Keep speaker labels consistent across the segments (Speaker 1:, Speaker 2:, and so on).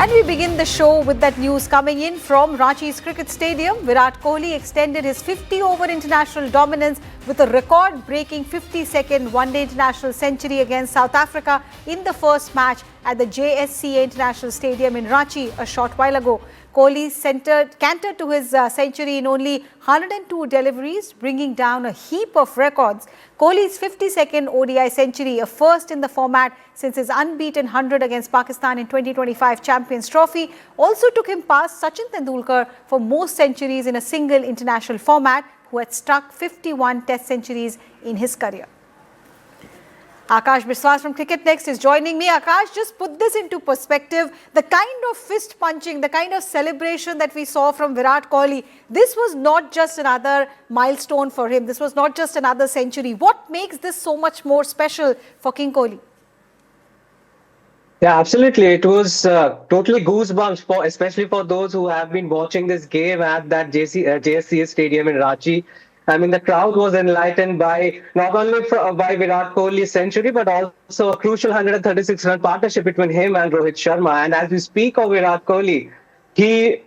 Speaker 1: And we begin the show with that news coming in from Ranchi's cricket stadium. Virat Kohli extended his 50-over international dominance with a record-breaking 52nd one-day international century against South Africa in the first match at the JSCA International Stadium in Ranchi a short while ago. Kohli cantered to his century in only 102 deliveries, bringing down a heap of records. Kohli's 52nd ODI century, a first in the format since his unbeaten 100 against Pakistan in 2025 Champions Trophy, also took him past Sachin Tendulkar for most centuries in a single international format, who had struck 51 Test centuries in his career. Akash Biswas from Cricket Next is joining me. Akash, just put this into perspective. The kind of fist punching, the kind of celebration that we saw from Virat Kohli, this was not just another milestone for him. This was not just another century. What makes this so much more special for King Kohli?
Speaker 2: Yeah, absolutely. It was totally goosebumps, especially for those who have been watching this game at that JSCA Stadium in Ranchi. I mean, the crowd was enlightened by not only by Virat Kohli's century, but also a crucial 136-run partnership between him and Rohit Sharma. And as we speak of Virat Kohli, he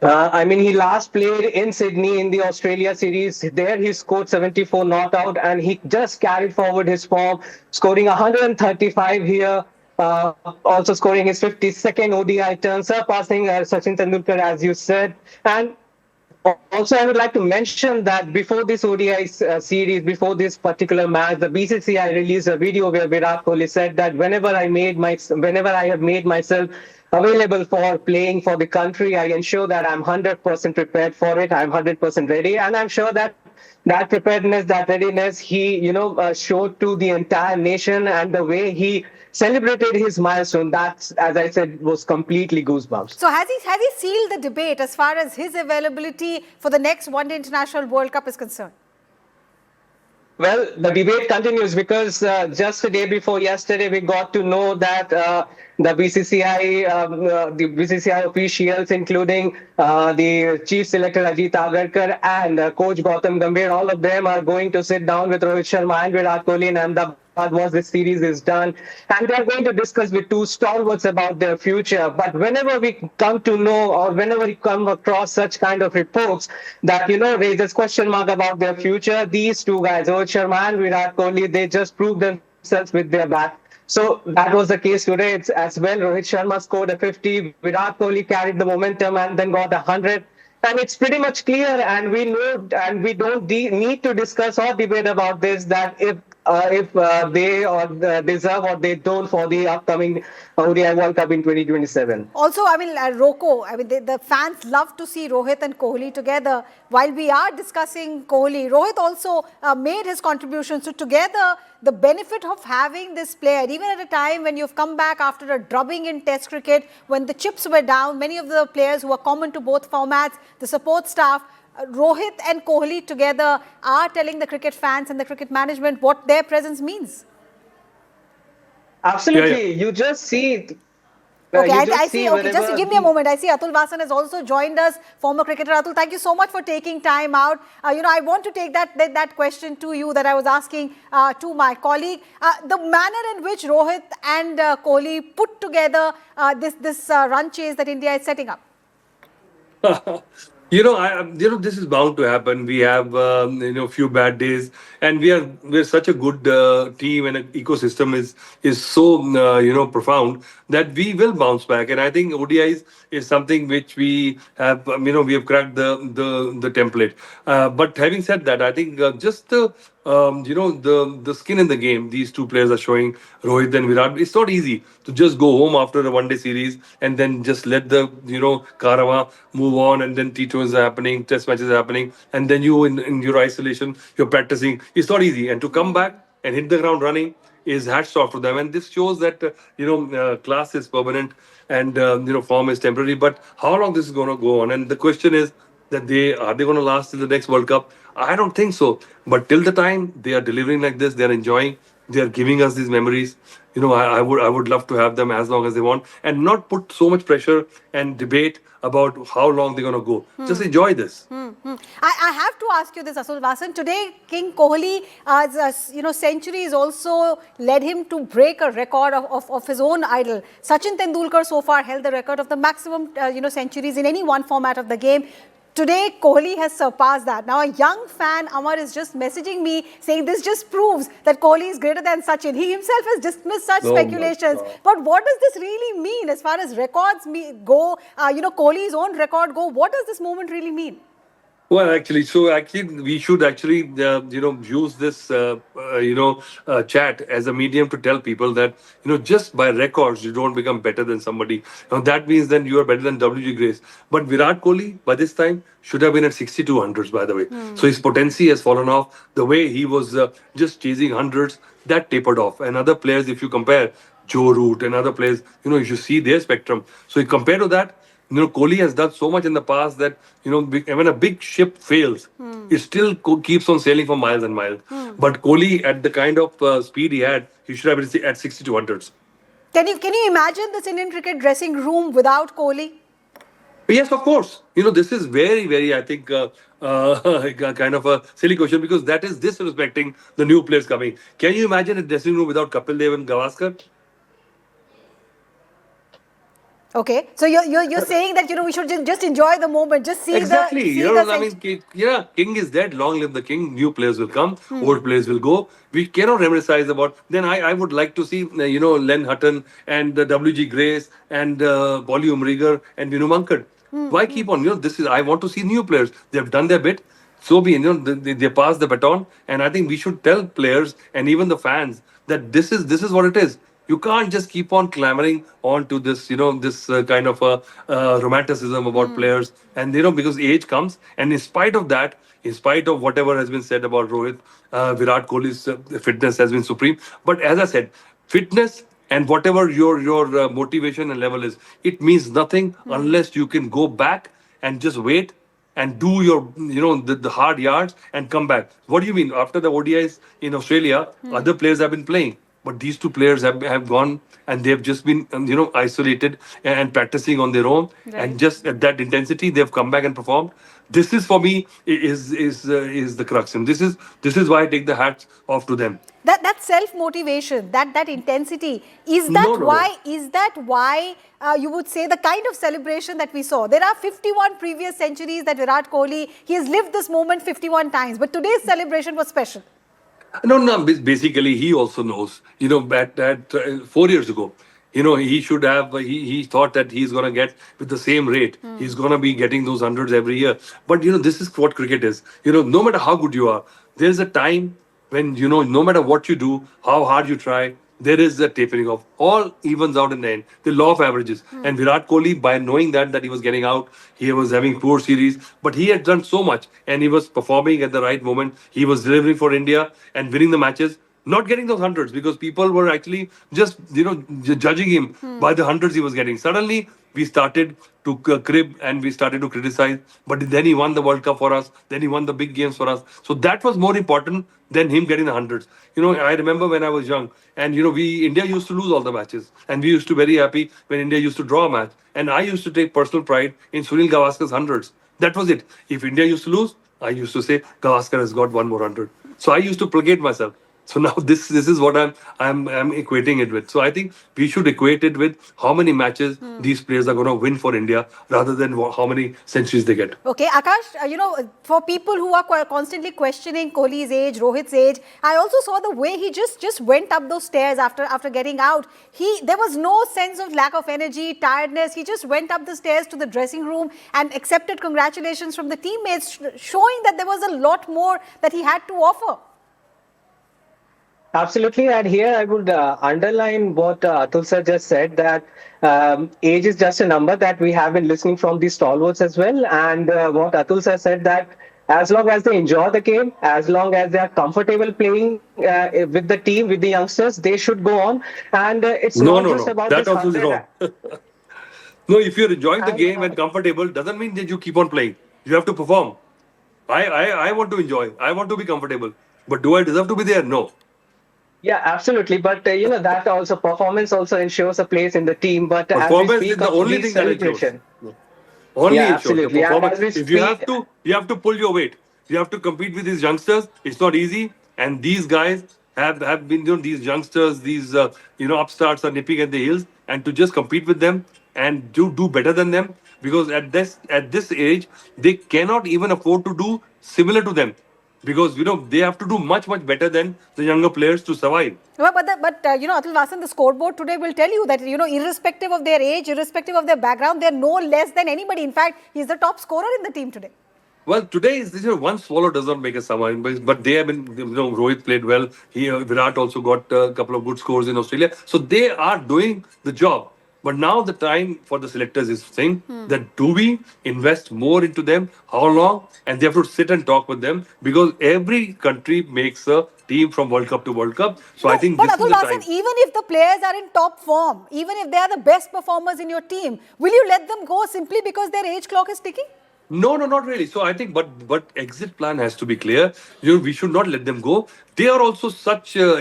Speaker 2: last played in Sydney in the Australia series. There he scored 74 not out, and he just carried forward his form, scoring 135 here. Also scoring his 52nd ODI turn, surpassing Sachin Tendulkar, as you said. And also, I would like to mention that before this ODI series, before this particular match, the BCCI released a video where Virat Kohli said that whenever I have made myself available for playing for the country, I ensure that I'm 100% prepared for it. I'm 100% ready, and I'm sure that preparedness, that readiness, he showed to the entire nation, and the way he celebrated his milestone, that's, as I said, was completely goosebumps.
Speaker 1: So has he sealed the debate as far as his availability for the next One-Day International World Cup is concerned?
Speaker 2: Well, the debate continues because just the day before yesterday, we got to know that the BCCI officials, including the chief selector Ajit Agarkar and coach Gautam Gambhir, all of them are going to sit down with Rohit Sharma and Virat Kohli in Ahmedabad once this series is done, and they are going to discuss with two stalwarts about their future. But whenever we come to know, or whenever we come across such kind of reports that raises question mark about their future, these two guys, Rohit Sharma and Virat Kohli, they just prove themselves with their bat. So that was the case today. It's as well. Rohit Sharma scored a 50. Virat Kohli carried the momentum and then got 100. And it's pretty much clear, and we know, and we don't need to discuss or debate about this, that if they deserve or they don't for the upcoming ODI World Cup in 2027.
Speaker 1: Also, Rocco, the fans love to see Rohit and Kohli together. While we are discussing Kohli, Rohit also made his contribution. So together, the benefit of having this player, even at a time when you've come back after a drubbing in Test cricket, when the chips were down, many of the players who are common to both formats, the support staff, Rohit and Kohli together are telling the cricket fans and the cricket management what their presence means.
Speaker 2: Absolutely. You just see it.
Speaker 1: Okay, I see. Okay, just give me a moment. I see Atul Vasan has also joined us, former cricketer. Atul, thank you so much for taking time out. I want to take that question to you that I was asking to my colleague. The manner in which Rohit and Kohli put together this run chase that India is setting up.
Speaker 3: This is bound to happen. We have, few bad days, and we're such a good team, and ecosystem is so profound that we will bounce back. And I think ODIs is something which we have, we have cracked the template. But having said that, I think just the skin in the game these two players are showing, Rohit and Virat. It's not easy to just go home after a one-day series and then just let the caravan move on, and then T20s are happening, Test matches are happening, and then you in your isolation, you're practicing. It's not easy, and to come back and hit the ground running is hats off to them. And this shows that class is permanent and form is temporary. But how long this is going to go on? And the question is that are they going to last till the next World Cup? I don't think so. But till the time they are delivering like this, they are enjoying. They are giving us these memories. I would love to have them as long as they want, and not put so much pressure and debate about how long they're gonna go. Just enjoy this.
Speaker 1: I have to ask you this, Atul Vasan. Today, King Kohli, centuries also led him to break a record of his own idol. Sachin Tendulkar so far held the record of the maximum, centuries in any one format of the game. Today, Kohli has surpassed that. Now, a young fan, Amar, is just messaging me saying this just proves that Kohli is greater than Sachin. He himself has dismissed such
Speaker 3: Oh my
Speaker 1: speculations.
Speaker 3: God.
Speaker 1: But what does this really mean as far as records go? Kohli's own record go. What does this moment really mean?
Speaker 3: Well, actually, we should actually, use this, chat as a medium to tell people that, just by records, you don't become better than somebody. Now, that means then you are better than WG Grace. But Virat Kohli, by this time, should have been at 62 hundreds, by the way. So his potency has fallen off. The way he was just chasing hundreds, that tapered off. And other players, if you compare Joe Root and other players, you should see their spectrum. So compared to that, Kohli has done so much in the past that, when a big ship fails, it still keeps on sailing for miles and miles. But Kohli, at the kind of speed he had, he should have been at 62 hundreds.
Speaker 1: Can you imagine this Indian cricket dressing room without Kohli?
Speaker 3: Yes, of course. This is very, very, I think, kind of a silly question, because that is disrespecting the new players coming. Can you imagine a dressing room without Kapil Dev and Gavaskar?
Speaker 1: Okay, so you're saying that we should just enjoy the moment, just see
Speaker 3: Exactly.
Speaker 1: the see the
Speaker 3: I mean, King is dead. Long live the King. New players will come. Old players will go. We cannot reminisce about. Then I would like to see, Len Hutton and WG Grace and Bolly Umrigar and Vinu Mankad. Why keep on? I want to see new players. They have done their bit. So be, they pass the baton. And I think we should tell players and even the fans that this is what it is. You can't just keep on clamoring on to this, this kind of romanticism about players. And, because age comes. And in spite of that, in spite of whatever has been said about Rohit, Virat Kohli's fitness has been supreme. But as I said, fitness and whatever your motivation and level is, it means nothing unless you can go back and just wait and do your, the hard yards and come back. What do you mean? After the ODIs in Australia, other players have been playing. But these two players have gone and they've just been, isolated and practicing on their own.
Speaker 1: Right.
Speaker 3: And just at that intensity, they've come back and performed. This is for me is the crux. And this is why I take the hats off to them.
Speaker 1: That self motivation, that intensity, is
Speaker 3: No,
Speaker 1: that
Speaker 3: no, no.
Speaker 1: why you would say the kind of celebration that we saw? There are 51 previous centuries that Virat Kohli, he has lived this moment 51 times, but today's celebration was special.
Speaker 3: No. Basically, he also knows. At 4 years ago, he should have. He thought that he's gonna get with the same rate. He's gonna be getting those hundreds every year. But this is what cricket is. No matter how good you are, there's a time when no matter what you do, how hard you try, there is a tapering off. All evens out in the end. The law of averages. And Virat Kohli, by knowing that he was getting out, he was having poor series, but he had done so much and he was performing at the right moment. He was delivering for India and winning the matches. Not getting those hundreds because people were actually just judging him by the hundreds he was getting. Suddenly we started to crib and we started to criticize. But then he won the World Cup for us. Then he won the big games for us. So that was more important than him getting the hundreds. I remember when I was young, and India used to lose all the matches, and we used to be very happy when India used to draw a match. And I used to take personal pride in Sunil Gavaskar's hundreds. That was it. If India used to lose, I used to say Gavaskar has got one more hundred. So I used to placate myself. So now this is what I'm equating it with. So I think we should equate it with how many matches these players are going to win for India rather than how many centuries they get.
Speaker 1: Okay, Akash, for people who are constantly questioning Kohli's age, Rohit's age, I also saw the way he just went up those stairs after getting out. There was no sense of lack of energy, tiredness. He just went up the stairs to the dressing room and accepted congratulations from the teammates, showing that there was a lot more that he had to offer.
Speaker 2: Absolutely, and here I would underline what Atul sir just said, that age is just a number, that we have been listening from these stalwarts as well. And what Atul sir said, that as long as they enjoy the game, as long as they are comfortable playing with the team, with the youngsters, they should go on. And it's not just about
Speaker 3: That
Speaker 2: this
Speaker 3: also is
Speaker 2: 100.
Speaker 3: wrong. No, if you're enjoying the game and comfortable, doesn't mean that you keep on playing. You have to perform. I want to enjoy. I want to be comfortable. But do I deserve to be there? No.
Speaker 2: Yeah, absolutely. But that also performance also ensures a place in the team. But as we
Speaker 3: Performance is
Speaker 2: speak
Speaker 3: the
Speaker 2: of
Speaker 3: only
Speaker 2: these
Speaker 3: thing that ensures.
Speaker 2: celebration,
Speaker 3: Only
Speaker 2: yeah,
Speaker 3: ensures the
Speaker 2: absolutely. And
Speaker 3: performance.
Speaker 2: as we
Speaker 3: If you
Speaker 2: speak,
Speaker 3: have to, you have to pull your weight. You have to compete with these youngsters. It's not easy, and these guys have been, these youngsters, these upstarts are nipping at the heels, and to just compete with them and do better than them, because at this age they cannot even afford to do similar to them, because they have to do much better than the younger players to survive.
Speaker 1: Atul Vasan, the scoreboard today will tell you that, irrespective of their age, irrespective of their background, they're no less than anybody. In fact, he's the top scorer in the team today.
Speaker 3: Well, today is one swallow does not make a summer, but they have been. Rohit played well. Virat also got a couple of good scores in Australia, so they are doing the job. But now the time for the selectors is saying that do we invest more into them? How long? And they have to sit and talk with them, because every country makes a team from World Cup to World Cup. So I
Speaker 1: No,
Speaker 3: think
Speaker 1: but
Speaker 3: this is
Speaker 1: Atul
Speaker 3: the
Speaker 1: Vasan,
Speaker 3: time.
Speaker 1: even if the players are in top form, even if they are the best performers in your team, will you let them go simply because their age clock is ticking?
Speaker 3: No, no, not really. So I think, but exit plan has to be clear. We should not let them go. They are also such, players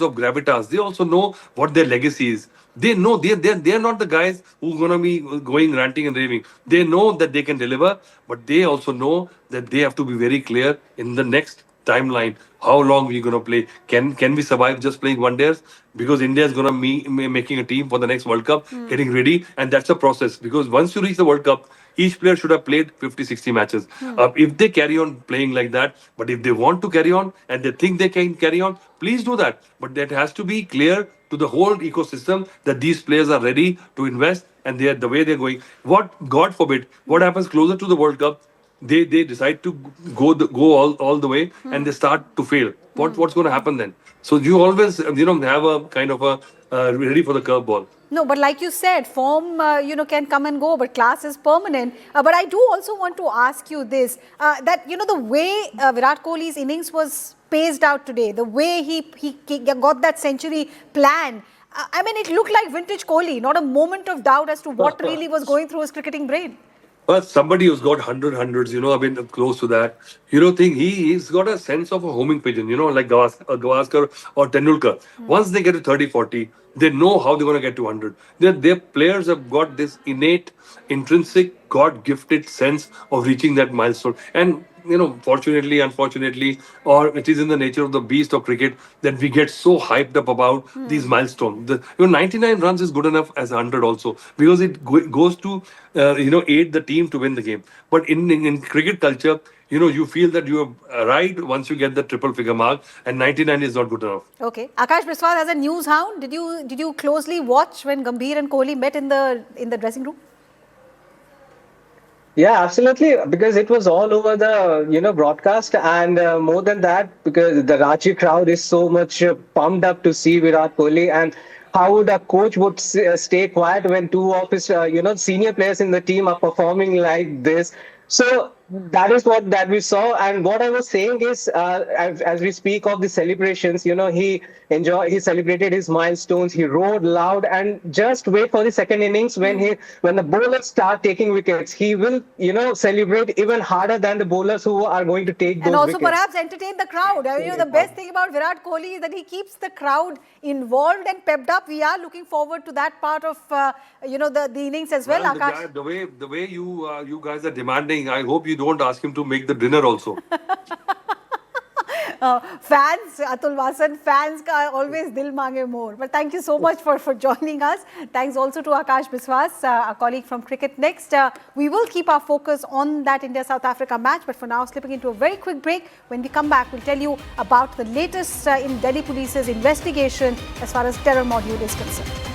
Speaker 3: of gravitas. They also know what their legacy is. They know they are not the guys who are gonna be going ranting and raving. They know that they can deliver, but they also know that they have to be very clear in the next timeline. How long we gonna play? Can we survive just playing one days? Because India is gonna be making a team for the next World Cup, getting ready, and that's a process. Because once you reach the World Cup, each player should have played 50, 60 matches. If they carry on playing like that, but if they want to carry on and they think they can carry on, please do that. But that has to be clear to the whole ecosystem that these players are ready to invest, and they are the way they're going. What God forbid, what happens closer to the World Cup? They decide to go all the way, and they start to fail. What's going to happen then? So you always have a kind of a ready for the curveball.
Speaker 1: No, but like you said, form, can come and go, but class is permanent. But I do also want to ask you this, that, the way Virat Kohli's innings was paced out today, the way he got that century planned, I mean, it looked like vintage Kohli, not a moment of doubt as to what really was going through his cricketing brain.
Speaker 3: Well, somebody who's got hundreds, I've been close to that. Think he's got a sense of a homing pigeon, like Gavaskar or Tendulkar. Once they get to 30, 40, they know how they're going to get to 100. Their players have got this innate, intrinsic, God-gifted sense of reaching that milestone. And fortunately, unfortunately, or it is in the nature of the beast of cricket that we get so hyped up about these milestones. 99 runs is good enough as 100 also, because it goes to aid the team to win the game. But in cricket culture, you feel that you have arrived once you get the triple figure mark, and 99 is not good enough.
Speaker 1: Okay, Akash Biswas, as a news hound, did you closely watch when Gambhir and Kohli met in the dressing room?
Speaker 2: yeah, absolutely, because it was all over the broadcast, and more than that, because the Ranchi crowd is so much pumped up to see Virat Kohli, and how the coach would stay quiet when two of his senior players in the team are performing like this. So that is what that we saw, and what I was saying is, as we speak of the celebrations, he celebrated his milestones, he roared loud, and just wait for the second innings when the bowlers start taking wickets, he will celebrate even harder than the bowlers who are going to take those
Speaker 1: and also
Speaker 2: wickets.
Speaker 1: perhaps entertain the crowd. I mean, the best thing about Virat Kohli is that he keeps the crowd involved and pepped up. We are looking forward to that part of the innings as well,
Speaker 3: Well,
Speaker 1: Akash.
Speaker 3: the way you guys are demanding, I hope you don't ask him to make the dinner also.
Speaker 1: Fans, Atul Vasan, fans ka always dil mange more. But thank you so much for joining us. Thanks also to Akash Biswas, a colleague from Cricket Next. We will keep our focus on that India-South Africa match, but for now, slipping into a very quick break. When we come back, we'll tell you about the latest in Delhi Police's investigation as far as terror module is concerned.